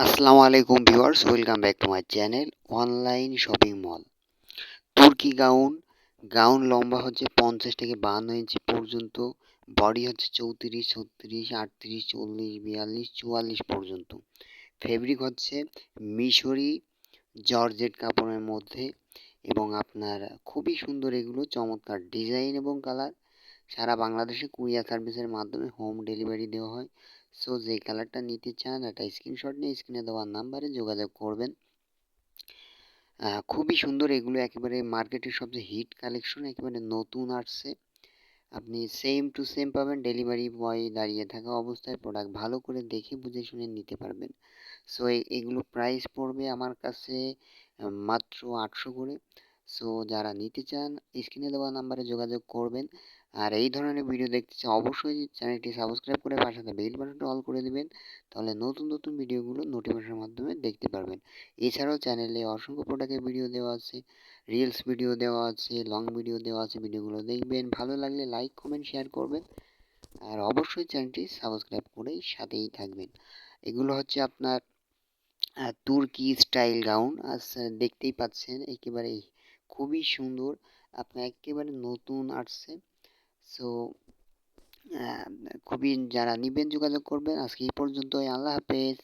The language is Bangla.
আসসালামু আলাইকুম viewers, welcome back to my channel online shopping mall. তুর্কি গাউন লম্বা হচ্ছে 50 থেকে 52 ইঞ্চি পর্যন্ত, বডি হচ্ছে 34, 36, 38, 40, 42, 44 পর্যন্ত। ফেব্রিক হচ্ছে মিশরি জর্জেট কাপড়ের মধ্যে এবং আপনার খুবই সুন্দর, এগুলো চমৎকার ডিজাইন এবং কালার। সারা বাংলাদেশে কুরিয়ার সার্ভিসের মাধ্যমে হোম ডেলিভারি দেওয়া হয়। সো যে কালারটা নিতে চান একটা স্ক্রিনশট নিয়ে স্ক্রিনে দেওয়া নাম্বারে যোগাযোগ করবেন। খুবই সুন্দর, এগুলো একেবারে মার্কেটের সবচেয়ে হিট কালেকশন, একেবারে নতুন আসছে। আপনি সেম টু সেম পাবেন, ডেলিভারি বয় দাঁড়িয়ে থাকা অবস্থায় প্রোডাক্ট ভালো করে দেখে বুঝে শুনে নিতে পারবেন। সো এগুলো প্রাইস পড়বে আমার কাছে মাত্র 800 করে। সো যারা নিতে চান স্ক্রিনে দেওয়া নাম্বারে যোগাযোগ করবেন। আর এই ধরনের ভিডিও দেখতে চান অবশ্যই চ্যানেলটি সাবস্ক্রাইব করে পাশে থাকা বেল বাটনটা অল করে দিবেন, তাহলে নতুন নতুন ভিডিওগুলো নোটিফিকেশনের মাধ্যমে দেখতে পারবেন। এছাড়াও চ্যানেলে অসংখ্য প্রোডাক্টের ভিডিও দেওয়া আছে, রিলস ভিডিও দেওয়া আছে, লং ভিডিও দেওয়া আছে, ভিডিওগুলো দেখবেন। ভালো লাগলে লাইক কমেন্ট শেয়ার করবেন আর অবশ্যই চ্যানেলটি সাবস্ক্রাইব করেই সাথেই থাকবেন। এগুলো হচ্ছে আপনার তুর্কি স্টাইল গাউন, দেখতেই পাচ্ছেন একেবারে খুবই সুন্দর, আপনার একেবারে নতুন আসছে। সো খুবই, যারা নিবেন যোগাযোগ করবেন। আজকে এই পর্যন্তই, আল্লাহ হাফেজ।